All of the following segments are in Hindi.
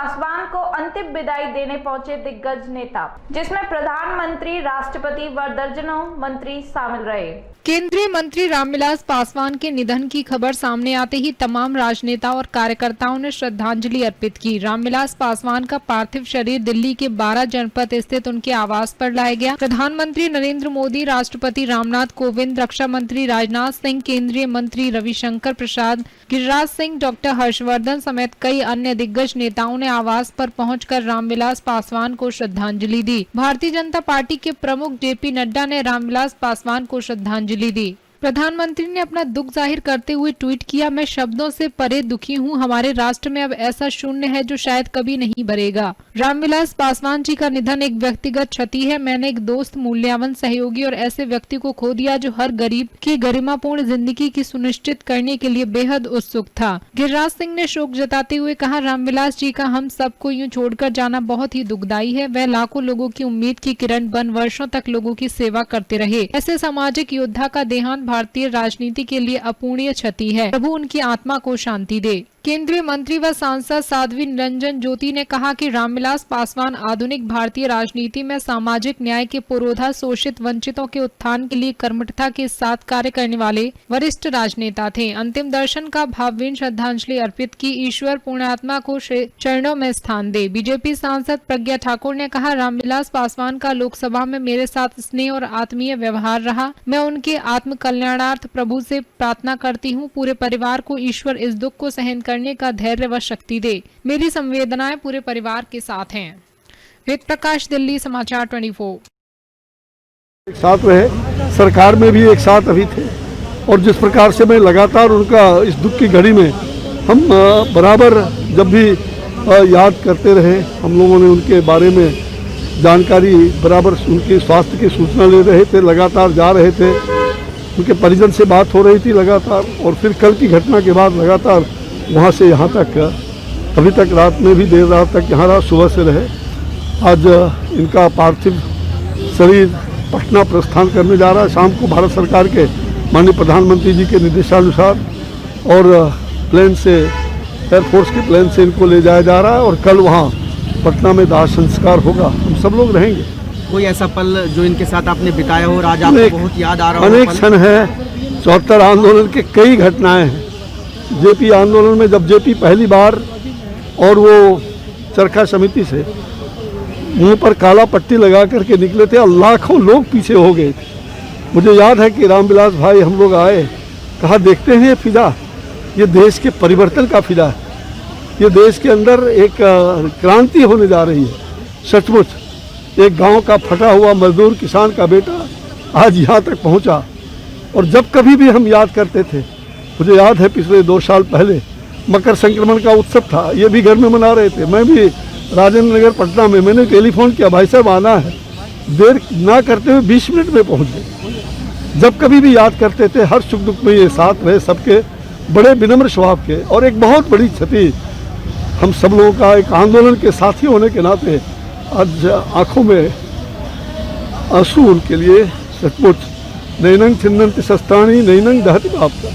पासवान को अंतिम विदाई देने पहुंचे दिग्गज नेता, जिसमें प्रधानमंत्री, राष्ट्रपति व दर्जनों मंत्री शामिल रहे। केंद्रीय मंत्री रामविलास पासवान के निधन की खबर सामने आते ही तमाम राजनेता और कार्यकर्ताओं ने श्रद्धांजलि अर्पित की। रामविलास पासवान का पार्थिव शरीर दिल्ली के 12 जनपद स्थित उनके आवास पर लाया गया। प्रधानमंत्री नरेंद्र मोदी, राष्ट्रपति रामनाथ कोविंद, रक्षा मंत्री राजनाथ सिंह, केंद्रीय मंत्री रविशंकर प्रसाद, गिरिराज सिंह, डॉक्टर हर्षवर्धन समेत कई अन्य दिग्गज नेताओं ने आवास पर पहुंचकर रामविलास पासवान को श्रद्धांजलि दी। भारतीय जनता पार्टी के प्रमुख जेपी नड्डा ने रामविलास पासवान को श्रद्धांजलि दी। प्रधानमंत्री ने अपना दुख जाहिर करते हुए ट्वीट किया, मैं शब्दों से परे दुखी हूं। हमारे राष्ट्र में अब ऐसा शून्य है जो शायद कभी नहीं भरेगा। रामविलास पासवान जी का निधन एक व्यक्तिगत क्षति है। मैंने एक दोस्त, मूल्यवान सहयोगी और ऐसे व्यक्ति को खो दिया जो हर गरीब की गरिमापूर्ण जिंदगी की सुनिश्चित करने के लिए बेहद उत्सुक था। गिरिराज सिंह ने शोक जताते हुए कहा, रामविलास जी का हम सबको यूं छोड़कर जाना बहुत ही दुखदायी है। वह लाखों लोगों की उम्मीद की किरण बन वर्षों तक लोगों की सेवा करते रहे। ऐसे सामाजिक योद्धा का देहांत भारतीय राजनीति के लिए अपूरणीय क्षति है। प्रभु उनकी आत्मा को शांति दे। केंद्रीय मंत्री व सांसद साध्वी निरंजन ज्योति ने कहा कि रामविलास पासवान आधुनिक भारतीय राजनीति में सामाजिक न्याय के पुरोधा, शोषित वंचितों के उत्थान के लिए कर्मठता के साथ कार्य करने वाले वरिष्ठ राजनेता थे। अंतिम दर्शन का भावभीनी श्रद्धांजलि अर्पित की। ईश्वर पुण्यात्मा को चरणों में स्थान दे। बीजेपी सांसद प्रज्ञा ठाकुर ने कहा, रामविलास पासवान का लोकसभा में मेरे साथ स्नेह और आत्मीय व्यवहार रहा। मैं उनके आत्म कल्याणार्थ प्रभु से प्रार्थना करती हूँ। पूरे परिवार को ईश्वर इस दुख को सहन करने का धैर्य व शक्ति दे। मेरी संवेदनाएं पूरे परिवार के साथ हैं। वेद प्रकाश, दिल्ली समाचार 24। एक साथ रहे, सरकार में भी एक साथ अभी थे और जिस प्रकार से मैं लगातार उनका इस दुख की घड़ी में हम बराबर जब भी याद करते रहे, हम लोगों ने उनके बारे में जानकारी बराबर, उनके स्वास्थ्य की सूचना ले रहे थे, लगातार जा रहे थे, उनके परिजन से बात हो रही थी लगातार। और फिर कल की घटना के बाद लगातार वहाँ से यहाँ तक, अभी तक रात में भी देर रात तक यहाँ रहा, सुबह से रहे। आज इनका पार्थिव शरीर पटना प्रस्थान करने जा रहा है। शाम को भारत सरकार के माननीय प्रधानमंत्री जी के निर्देशानुसार और प्लेन से, एयरफोर्स के प्लेन से इनको ले जाया जा रहा है और कल वहाँ पटना में दाह संस्कार होगा। हम सब लोग रहेंगे। कोई ऐसा पल जो इनके साथ आपने बिताया हो और आज आपको बहुत याद आ रहा हो? अनेक क्षण है। 74 आंदोलन के कई घटनाएं हैं। जेपी आंदोलन में जब जेपी पहली बार और वो चरखा समिति से मुंह पर काला पट्टी लगा करके निकले थे और लाखों लोग पीछे हो गए थे। मुझे याद है कि रामविलास भाई, हम लोग आए, कहा देखते हैं ये फिजा, ये देश के परिवर्तन का फिजा है, ये देश के अंदर एक क्रांति होने जा रही है। सचमुच एक गांव का फटा हुआ मजदूर किसान का बेटा आज यहाँ तक पहुँचा। और जब कभी भी हम याद करते थे, मुझे याद है पिछले 2 साल पहले मकर संक्रमण का उत्सव था, ये भी घर में मना रहे थे। मैं भी राजेंद्र नगर पटना में, मैंने टेलीफोन किया, भाई साहब आना है, देर ना करते हुए 20 मिनट में पहुँच गए। जब कभी भी याद करते थे, हर सुख दुख में ये साथ रहे, सबके बड़े विनम्र स्वभाव के। और एक बहुत बड़ी क्षति हम सब लोगों का, एक आंदोलन के साथी होने के नाते आज आँखों में आंसू उनके लिए। सचमुच नैनंग छिन्नन्ति शस्त्राणि नैनंग दहति पापः।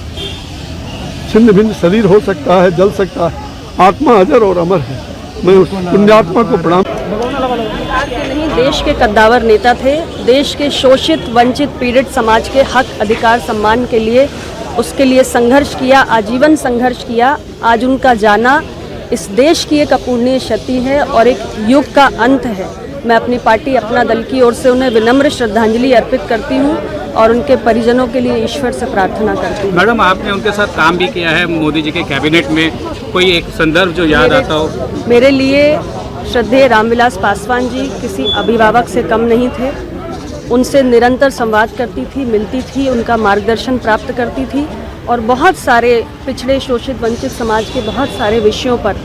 छिन्न भिन्न शरीर हो सकता है, जल सकता है, आत्मा अजर और अमर है। मैं उस पुण्यात्मा को प्रणाम। नहीं, देश के कद्दावर नेता थे। देश के शोषित, वंचित, पीड़ित समाज के हक, अधिकार, सम्मान के लिए, उसके लिए संघर्ष किया, आजीवन संघर्ष किया। आज उनका जाना इस देश की एक अपूरणीय क्षति है और एक युग का अंत है। मैं अपनी पार्टी, अपना दल की ओर से उन्हें विनम्र श्रद्धांजलि अर्पित करती हूँ और उनके परिजनों के लिए ईश्वर से प्रार्थना करती हूँ। मैडम, आपने उनके साथ काम भी किया है मोदी जी के कैबिनेट में, कोई एक संदर्भ जो याद आता हो? मेरे लिए श्रद्धेय रामविलास पासवान जी किसी अभिभावक से कम नहीं थे। उनसे निरंतर संवाद करती थी, मिलती थी, उनका मार्गदर्शन प्राप्त करती थी और बहुत सारे पिछड़े, शोषित, वंचित समाज के बहुत सारे विषयों पर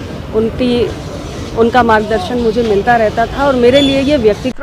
उनका मार्गदर्शन मुझे मिलता रहता था। और मेरे लिए ये व्यक्तिगत